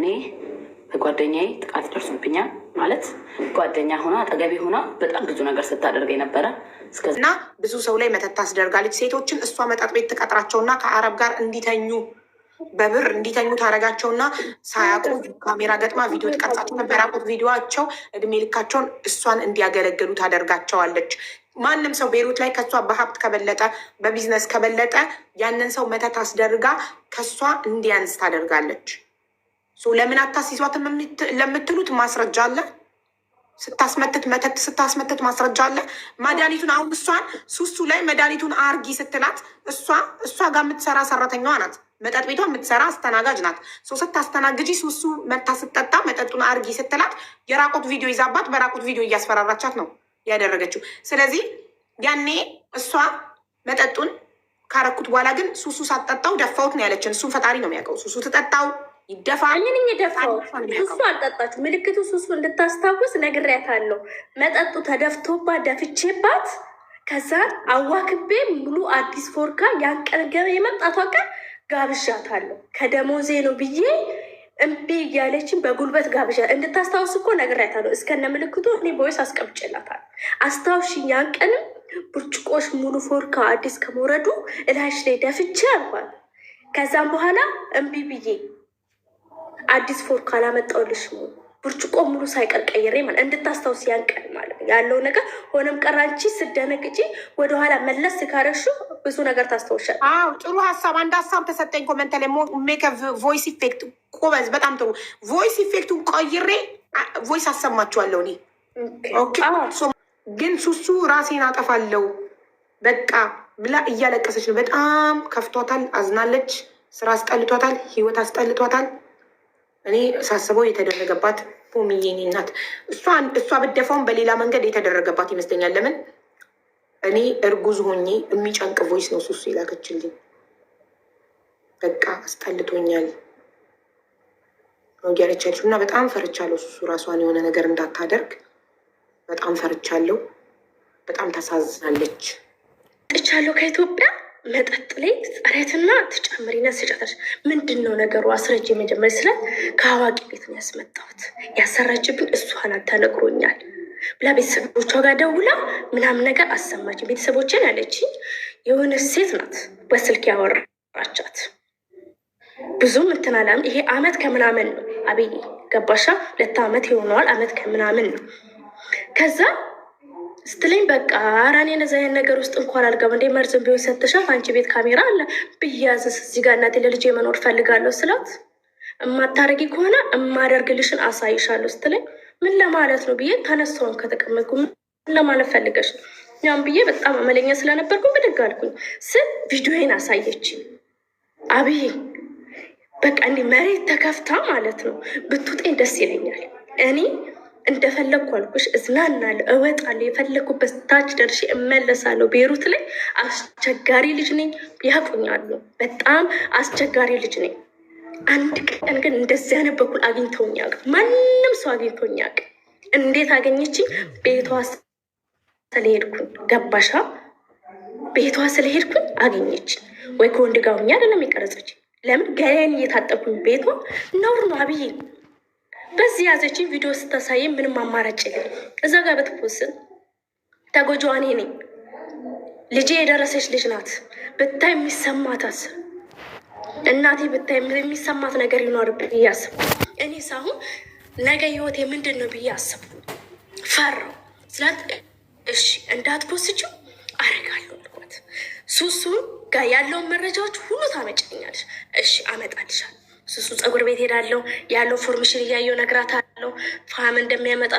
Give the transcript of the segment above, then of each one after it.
እኔ በጓደኛዬ ጥቃት ደርሶብኛል። ማለት ጓደኛ ሆና አጠገቤ ሆና በጣም ብዙ ነገር ስታደርግ የነበረ እና ብዙ ሰው ላይ መተት ታስደርጋለች። ሴቶችን እሷ መጠጥ ቤት ትቀጥራቸውና ከአረብ ጋር እንዲተኙ በብር እንዲተኙ ታደርጋቸውና ሳያውቁ ካሜራ ገጥማ ቪዲዮ ትቀርጻቸው። በራቁት ቪዲዮቸው እድሜ ልካቸውን እሷን እንዲያገለግሉ ታደርጋቸዋለች። ማንም ሰው ቤሩት ላይ ከሷ በሀብት ከበለጠ በቢዝነስ ከበለጠ ያንን ሰው መተት አስደርጋ ከሷ እንዲያንስ ታደርጋለች። ለምን አታስይዟትም ለምትሉት ማስረጃ አለ። ስታስመትት መተት ስታስመትት ማስረጃ አለ። መድኃኒቱን አሁን እሷን ሱሱ ላይ መድኃኒቱን አርጊ ስትላት እሷ ጋር የምትሰራ ሰራተኛዋ ናት። መጠጥ ቤቷ የምትሰራ አስተናጋጅ ናት። ስታስተናግጂ ሱሱ መታ ስትጠጣ መጠጡን አርጊ ስትላት የራቁት ቪዲዮ ይዛባት በራቁት ቪዲዮ እያስፈራራቻት ነው ያደረገችው። ስለዚህ ያኔ እሷ መጠጡን ካረኩት በኋላ ግን ሱሱ ሳትጠጣው ደፋውት ነው ያለችን። እሱን ፈጣሪ ነው የሚያውቀው። ሱሱ ትጠጣው ይደፋኝን ደፋው ሱሱ አልጠጣች። ምልክቱ ሱሱ እንድታስታውስ ነግሬያታለሁ። መጠጡ ተደፍቶባት ደፍቼባት ከዛ አዋክቤ ሙሉ አዲስ ፎርካ ያንቀነገበ የመምጣቷ ቀን ጋብዣታለሁ። ከደሞዜ ነው ብዬ እምቢ እያለችን በጉልበት ጋብዣ እንድታስታውስ እኮ ነግሬያታለሁ። እስከነ ምልክቱ እኔ ቦይስ አስቀምጬላታለሁ። አስታውሽኝ ያን ቀንም ብርጭቆሽ ሙሉ ፎርካ አዲስ ከመውረዱ እላሽ ላይ ደፍቼ አልኳት። ከዛም በኋላ እምቢ ብዬ አዲስ ፎርካ አላመጣሁልሽ ብርጭቆ ሙሉ ሳይቀር ቀይሬ ማለት እንድታስታውስ ያንቀን ማለት ያለው ነገር ሆነም ቀራንቺ ስደነግጪ ወደኋላ መለስ ካረሹ ብዙ ነገር ታስታውሻል። ጥሩ ሀሳብ። አንድ ሀሳብ ተሰጠኝ ኮመንት ላይ ሜክ ቮይስ ኢፌክት ቆበዝ፣ በጣም ጥሩ ቮይስ ኢፌክቱን ቀይሬ ቮይስ አሰማችኋለሁ እኔ። ግን ሱሱ ራሴን አጠፋለሁ በቃ ብላ እያለቀሰች ነው። በጣም ከፍቷታል፣ አዝናለች። ስራ አስጠልቷታል፣ ህይወት አስጠልቷታል። እኔ ሳስበው የተደረገባት ፖሚዬ ናት። እሷ ብደፋውን በሌላ መንገድ የተደረገባት ይመስለኛል። ለምን እኔ እርጉዝ ሆኜ የሚጨንቅ ቮይስ ነው ሱሱ የላከችልኝ። በቃ አስጠልቶኛል ነው ያለቻለች እና በጣም ፈርቻለሁ። ሱሱ ራሷን የሆነ ነገር እንዳታደርግ በጣም ፈርቻለሁ። በጣም ታሳዝናለች። ጥቻለሁ ከኢትዮጵያ መጠጥ ላይ ትጠሪያትና ትጨምሪና ስጫታች። ምንድን ነው ነገሩ? አስረጅ። የመጀመሪያ ስላት ከአዋቂ ቤት ነው ያስመጣሁት። ያሰራችብኝ እሷ ናት ተነግሮኛል ብላ ቤተሰቦቿ ጋር ደውላ ምናምን ነገር አሰማችኝ። ቤተሰቦችን ያለችኝ የሆነ ሴት ናት በስልክ ያወራቻት። ብዙም እንትን አላም። ይሄ አመት ከምናምን ነው አብይ ገባሻ? 2 አመት የሆነዋል። አመት ከምናምን ነው። ከዛ ስትለኝ በቃ አራኔ ነዛ ያን ነገር ውስጥ እንኳን አልገባ እንደ መርዝም ቢሆን ሰጥሻት አንቺ ቤት ካሜራ አለ ብያዝስ እዚህ ጋር እናቴ ለልጄ መኖር ፈልጋለሁ ስላት እማታረጊ ከሆነ እማደርግልሽን አሳይሻለሁ ስትለኝ ምን ለማለት ነው ብዬ ተነሳውን ከተቀመጥኩ ምን ለማለት ፈልገሽ ነው ያም ብዬ በጣም አመለኛ ስለነበርኩ ብድግ አልኩኝ። ቪዲዮዬን አሳየችኝ። አብይ በቃ እንዲህ መሬት ተከፍታ ማለት ነው ብትውጤን ደስ ይለኛል። እኔ እንደፈለግኩ አልኩሽ፣ እዝናናለሁ፣ እወጣለሁ፣ የፈለግኩበት ታች ደርሼ እመለሳለሁ። ቤሩት ላይ አስቸጋሪ ልጅ ነኝ፣ ያቁኛሉ። በጣም አስቸጋሪ ልጅ ነኝ። አንድ ቀን ግን እንደዚህ አይነት በኩል አግኝተውኝ ያውቅ ማንም ሰው አግኝተውኝ ያውቅ። እንዴት አገኘችኝ? ቤቷ ስለሄድኩኝ ገባሻ? ቤቷ ስለሄድኩኝ አገኘችኝ። ወይ ከወንድ ጋር ሁኛ አይደለም የቀረጸች። ለምን ገያን እየታጠብኩኝ ቤቷ ነውር ነው አብይ በዚህ ያዘችኝ። ቪዲዮ ስታሳይ ምንም አማራጭ የለም። እዛ ጋር በትፖስን ተጎጂዋ እኔ ነኝ። ልጄ የደረሰች ልጅ ናት። ብታይ የሚሰማት እናቴ ብታይ የሚሰማት ነገር ይኖር ብዬ አስብ። እኔ ሳሁን ነገ ህይወቴ ምንድን ነው ብዬ አስብ ፈራው። ስላት እሺ እንዳትፖስችው አደርጋለሁ ልኳት። ሱሱን ጋር ያለውን መረጃዎች ሁሉ ታመጭኛለች። እሺ አመጣልሻል። ሱሱ ፀጉር ቤት ሄዳለሁ ያለው ፎርሜሽን እያየው ነግራታለሁ። ፋም እንደሚያመጣ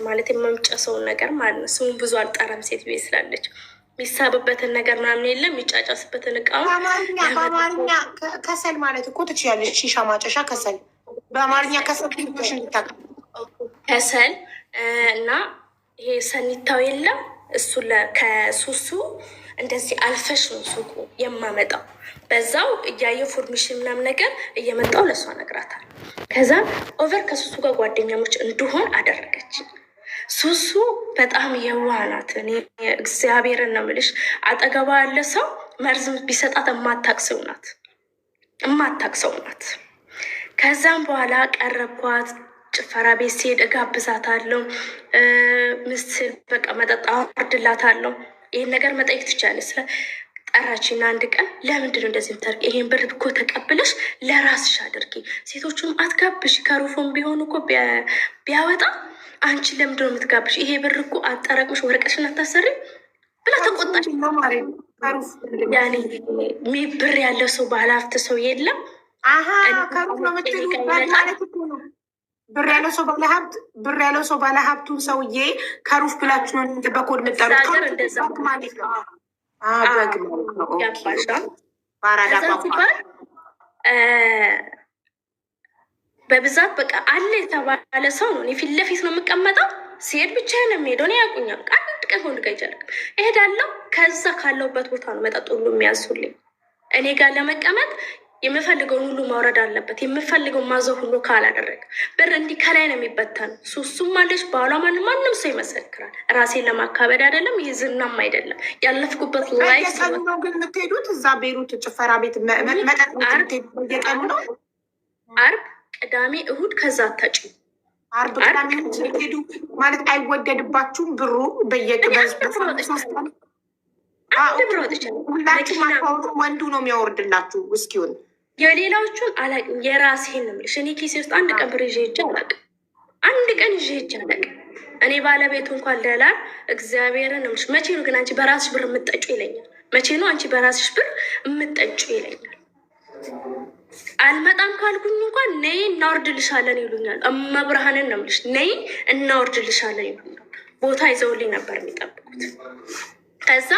ማለት የማምጫ ሰውን ነገር ማለት ነው። ስሙን ብዙ አልጠራም። ሴት ቤት ስላለች የሚሳብበትን ነገር ምናምን የለም። የሚጫጫስበትን እቃ በአማርኛ ከሰል ማለት እኮ ትችያለች። ሺሻ ማጨሻ ከሰል በአማርኛ ከሰል ሽ እንድታቀ ከሰል እና ይሄ ሰኒታው የለም እሱ ከሱሱ እንደዚህ አልፈሽ ነው ሱቁ የማመጣው። በዛው እያየው ፎርሜሽን ምናምን ነገር እየመጣው ለእሷ ነግራታል። ከዛ ኦቨር ከሱሱ ጋር ጓደኛሞች እንድሆን አደረገች። ሱሱ በጣም የዋህ ናት። እኔ እግዚአብሔርን ነው የምልሽ። አጠገባ ያለ ሰው መርዝ ቢሰጣት የማታቅ ሰው ናት። ከዛም በኋላ ቀረብኳት። ጭፈራ ቤት ሲሄድ እጋብዛታለሁ። ምስል በቃ መጠጥ አወርድላታለሁ። ይህን ነገር መጠየቅ ትቻለች። ስለ ጠራችና አንድ ቀን ለምንድን ነው እንደዚህ የምታደርጊ? ይሄን ብር እኮ ተቀብለሽ ለራስሽ አድርጊ፣ ሴቶቹንም አትጋብሽ። ከሩፎም ቢሆን እኮ ቢያወጣ አንቺ ለምንድን ነው የምትጋብሽ? ይሄ ብር እኮ አጠራቅምሽ ወረቀትሽን አታሰሪ ብላ ተቆጣች። ያኔ ብር ያለው ሰው ባለሀብት ሰው የለም። ከሩፍ ነው የምትሉ ማለት እኮ ነው። ብር ያለው ሰው ባለሀብቱን ሰውዬ ከሩፍ ብላችሁ ነው በኮድ የምጠሩት ማለት ነው። በብዛት በቃ አለ የተባለ ሰው ነው። እኔ ፊት ለፊት ነው የምቀመጠው። ሲሄድ ብቻ ነው የሚሄደው። እኔ ያውቁኛል። አንድ ቀን ወንድ ጋር ይቻላል እሄዳለሁ። ከዛ ካለውበት ቦታ ነው መጠጥ ሁሉ የሚያዙልኝ። እኔ ጋር ለመቀመጥ የምፈልገውን ሁሉ ማውረድ አለበት። የምፈልገው ማዘው ሁሉ ካላደረገ ብር እንዲህ ከላይ ነው የሚበተን። ሱሱም አለች ባሏ ማንም ሰው ይመሰክራል። ራሴን ለማካበድ አይደለም፣ ይህ ዝናም አይደለም። ያለፍኩበት ላይፍ ነው። ግን የምትሄዱት እዛ ቤሩት ጭፈራ ቤት መጠጥ እየቀኑ ነው። አርብ፣ ቅዳሜ፣ እሁድ ከዛ አታጭ አርብ፣ ቅዳሜ ሄዱ ማለት አይወደድባችሁም ብሩ ወንዱ ነው የሚያወርድላችሁ ውስኪውን። የሌላዎቹን አላውቅም፣ የራሴን ነው የምልሽ። እኔ ኪሴ ውስጥ አንድ ቀን ብር ይዤ ሄጄ አላውቅም። አንድ ቀን ይዤ ሄጄ አላውቅም። እኔ ባለቤቱ እንኳን ለላል እግዚአብሔርን ነው የምልሽ። መቼ ነው ግን አንቺ በራስሽ ብር የምትጠጩ ይለኛል። መቼ ነው አንቺ በራስሽ ብር የምትጠጩ ይለኛል። አልመጣም ካልኩኝ እንኳን ነይ እናወርድልሻለን ይሉኛል። እመብርሃንን ነው የምልሽ፣ ነይ እናወርድልሻለን ይሉኛል። ቦታ ይዘውልኝ ነበር የሚጠብቁት። ከዛ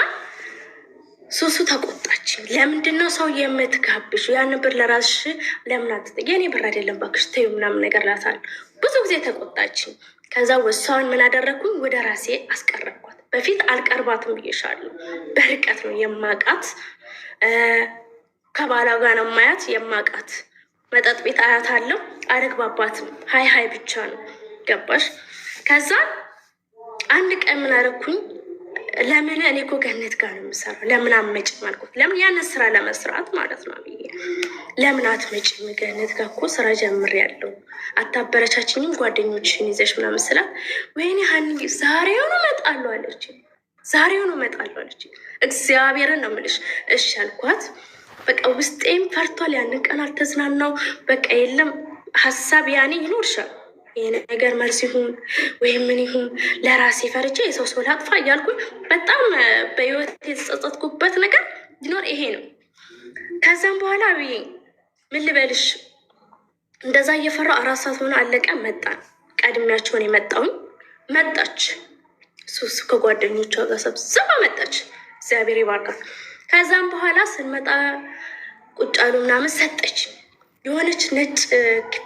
ሱሱ ተቆጣች። ለምንድን ነው ሰው የምትጋብሹ? ያን ብር ለራስሽ ለምን አትጠ የኔ ብር አይደለም እባክሽ ተይው ምናምን ነገር ላታል። ብዙ ጊዜ ተቆጣች። ከዛ ወሳውን ምን አደረግኩኝ? ወደ ራሴ አስቀረብኳት። በፊት አልቀርባትም ብዬሻለሁ። በርቀት ነው የማቃት። ከባሏ ጋር ነው ማያት የማቃት። መጠጥ ቤት አያት አለው። አልግባባትም። ሀይ ብቻ ነው ገባሽ? ከዛ አንድ ቀን ምን አደረግኩኝ? ለምን እኔ እኮ ገነት ጋር ነው የምሰራው፣ ለምን አትመጭም አልኩት። ለምን ያንን ስራ ለመስራት ማለት ነው ብዬ ለምን አትመጭም? ገነት ጋር እኮ ስራ ጀምሬያለሁ፣ አታበረቻችኝም? ጓደኞችሽን ይዘሽ ምናምን ስላት ወይኔ ሀኒ ዛሬውኑ እመጣለሁ አለች። ዛሬውኑ እመጣለሁ አለች። እግዚአብሔርን ነው የምልሽ። እሺ አልኳት። በቃ ውስጤም ፈርቷል። ያንን ቀን አልተዝናናው። በቃ የለም ሀሳብ ያኔ ይኖርሻል ይሄ ነገር መልስ ይሁን ወይም ምን ይሁን ለራሴ ፈርቼ የሰው ሰው ላጥፋ እያልኩኝ በጣም በህይወት የተጸጸትኩበት ነገር ቢኖር ይሄ ነው። ከዛም በኋላ ብዬ ምን ልበልሽ እንደዛ እየፈራው 4 ሰዓት ሆነ አለቀ። መጣን። ቀድሚያቸውን የመጣውኝ መጣች። ሱስ ከጓደኞቿ ጋር ሰብስባ መጣች። እግዚአብሔር ይባርካት። ከዛም በኋላ ስንመጣ ቁጭ አሉ ምናምን ሰጠች። የሆነች ነጭ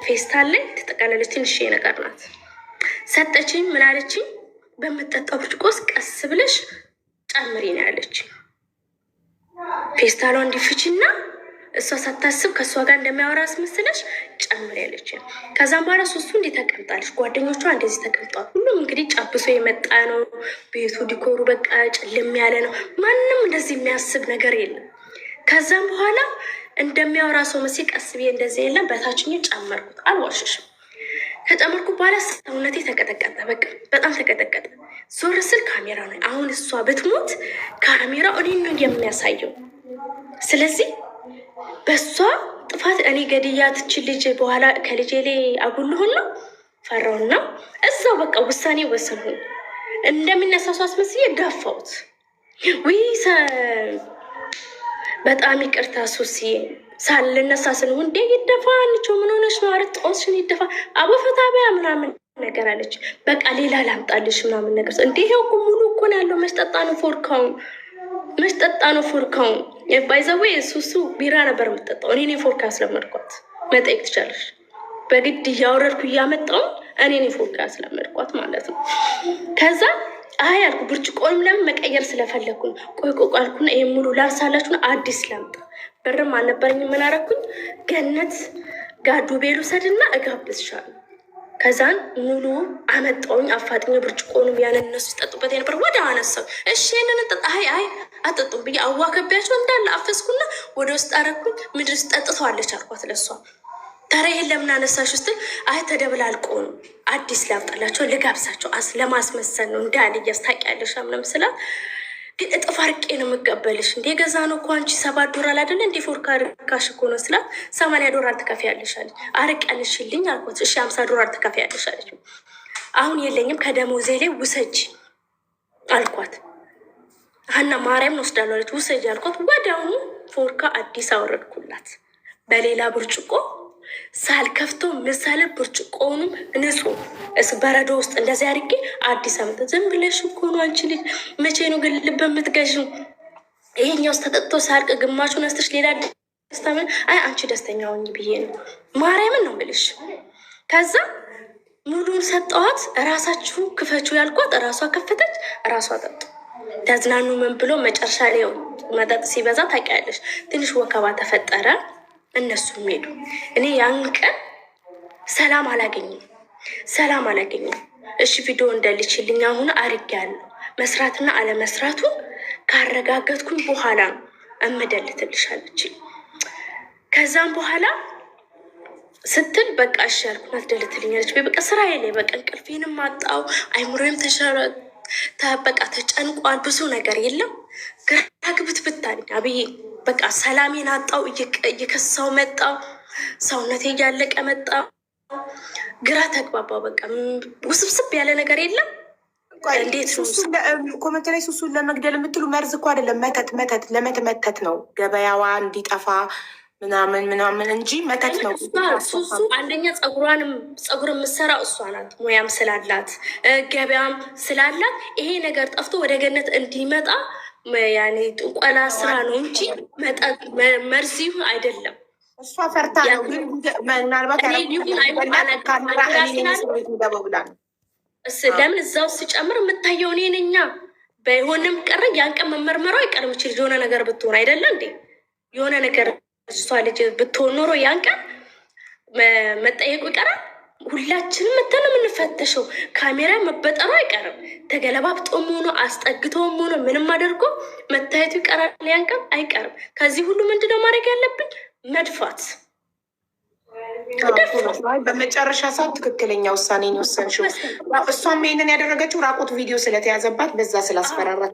ፌስታል ላይ ተጠቃለለች። ትንሽ ነገር ናት። ሰጠችኝ። ምን አለችኝ? በምጠጣው ብርጭቆ ውስጥ ቀስ ብለሽ ጨምሪ ነው ያለች። ፌስታሏ እንዲፍችና እሷ ሳታስብ ከእሷ ጋር እንደሚያወራ አስመስለሽ ጨምሪ ያለች። ከዛም በኋላ ሶስቱ እንዲህ ተቀምጣለች። ጓደኞቿ እንደዚህ ተቀምጠዋል። ሁሉም እንግዲህ ጨብሶ የመጣ ነው። ቤቱ ዲኮሩ በቃ ጭልም ያለ ነው። ማንም እንደዚህ የሚያስብ ነገር የለም። ከዛም በኋላ እንደሚያወራ ሰው መሲ ቀስ ብዬ እንደዚህ የለም በታችኝ ጨመርኩት። አልዋሽሽም። ከጨመርኩ በኋላ ሰውነቴ ተቀጠቀጠ። በቃ በጣም ተቀጠቀጠ። ዞር ስል ካሜራ ነው። አሁን እሷ ብትሞት ካሜራው እኔ ነው የሚያሳየው። ስለዚህ በእሷ ጥፋት እኔ ገድያት ትችል ልጅ በኋላ ከልጄ ላይ አጉልሁን ነው ፈራውና እዛው በቃ ውሳኔ ወሰንሁኝ። እንደሚነሳሱ አስመስዬ ጋፋሁት። በጣም ይቅርታ ሱሲ ሳልነሳ ስንሁ እንዴ ይደፋ አንቺው ምን ሆነሽ ነው? አረ ጦስሽን ይደፋ አቦፈታ በያ ምናምን ነገር አለች። በቃ ሌላ ላምጣልሽ ምናምን ነገር እንዴ ይሄው እኮ ሙሉ እኮ ነው ያለው። መሽጠጣ ነው ፎርካውን ባይዘዌ ሱሱ ቢራ ነበር የምትጠጣው። እኔ ፎርካ አስለመድኳት። መጠየቅ ትቻለሽ። በግድ እያወረድኩ እያመጣው እኔ ፎርካ አስለመድኳት ማለት ነው። ከዛ አይ አልኩ ብርጭቆንም ለምን መቀየር ስለፈለኩ ነው። ቆይ አልኩና ይሄ ሙሉ ላንሳላችሁና አዲስ ላምጣ። ብርም አልነበረኝም። ምን አደረኩኝ? ገነት ጋዱ ቤሉ ሰድና እጋብዝሻለሁ። ከዛን ሙሉ አመጣውኝ። አፋጥኝ ብርጭቆንም ያንን እነሱ ይጠጡበት የነበር ወደ አነሳው። እሺ ይሄንን ጠጣ። አይ አጠጡም ብዬ አዋከቢያቸው እንዳለ አፈስኩና ወደ ውስጥ አደረኩኝ። ምድር ውስጥ ጠጥተዋለች አልኳት። ለሷ ታዲያ ይሄን ለምን አነሳሽ ውስጥ አይ ተደብላልቆ ነው አዲስ ላምጣላቸው ልጋብሳቸው ለማስመሰል ነው እንዳል እያስታውቂያለሽ ምናምን ስላት ግን እጥፍ አርቄ ነው የምቀበልሽ እንደ ገዛ ነው እኮ አንቺ $7 አይደለ እንደ ፎርካ ርካሽ እኮ ነው ስላት $80 ትከፍያለሽ አለች። አርቀንሽልኝ አልኳት። እሺ $50 ትከፍያለሽ አለች። አሁን የለኝም ከደሞዜ ላይ ውሰጂ አልኳት። ሀና ማርያም ነው ወስዳለሁ አለች። ውሰጂ አልኳት። ወዲያውኑ ፎርካ አዲስ አወረድኩላት በሌላ ብርጭቆ ሳልከፍቶ ምሳሌ ብርጭቆውንም ንጹህ በረዶ ውስጥ እንደዚህ አድርጌ አዲስ አመት። ዝም ብለሽ እኮ ነው አንቺ ልጅ መቼ ነው ግን ልብ የምትገዢው? ይሄኛው ውስጥ ተጠጥቶ ሳልቅ ግማሹን አስተሽ ሌላ ደስታ አይ አንቺ ደስተኛ ሆኝ ብዬ ነው ማርያምን ነው ብልሽ። ከዛ ሙሉን ሰጠዋት። እራሳችሁ ክፈችው ያልኳት እራሷ ከፈተች፣ እራሷ ጠጡ። ተዝናኑ ምን ብሎ መጨረሻ ላይ መጠጥ ሲበዛ ታውቂያለሽ ትንሽ ወከባ ተፈጠረ። እነሱም ሄዱ። እኔ ያን ቀን ሰላም አላገኝም። እሺ ቪዲዮ እንደልችልኝ አሁን አድርጌያለሁ። መስራትና አለመስራቱን ካረጋገጥኩኝ በኋላ ነው እምደልትልሻለች። ከዛም በኋላ ስትል በቃ እሺ ያልኩት አትደልትልኛለች። በቃ ስራዬ ላይ በቃ እንቅልፌንም አጣው፣ አይምሮዬም በቃ ተጨንቋል። ብዙ ነገር የለም ግራ ግብት አለኝ አብዬ። በቃ ሰላሜን አጣው፣ እየከሳው መጣው፣ ሰውነቴ እያለቀ መጣው፣ ግራ ተግባባው። በቃ ውስብስብ ያለ ነገር የለም። እንዴት ነው ኮመንት ላይ ሱሱን ለመግደል የምትሉ መርዝ እኮ አይደለም፣ መተት ለመተት ነው ገበያዋ እንዲጠፋ ምናምን እንጂ መተት ነው። ሱሱ አንደኛ ጸጉር የምትሰራ እሷ ናት፣ ሙያም ስላላት ገበያም ስላላት ይሄ ነገር ጠፍቶ ወደ ገነት እንዲመጣ ያኔ ጥንቆላ ስራ ነው እንጂ መርዝ ይሁን አይደለም። እሷ ፈርታ ነው። ምናልባት ለምን እዛው ሲጨምር የምታየው እኔ ነኛ። በሆነም ቀረ ያን ቀን መመርመሯ አይቀርም። ልጅ የሆነ ነገር ብትሆን አይደለ እንዴ የሆነ ነገር እሷ ልጅ ብትሆን ኖሮ ያን ቀን መጠየቁ ይቀራል። ሁላችንም መተን የምንፈተሸው ካሜራ መበጠሩ አይቀርም። ተገለባብጦም ሆኖ አስጠግቶም ሆኖ ምንም አድርጎ መታየቱ ይቀራል። ያን ቀን አይቀርም። ከዚህ ሁሉ ምንድነው ማድረግ ያለብን? መድፋት። በመጨረሻ ሰዓት ትክክለኛ ውሳኔን የወሰንሽው። እሷም ይሄንን ያደረገችው ራቁት ቪዲዮ ስለተያዘባት በዛ ስላስፈራራት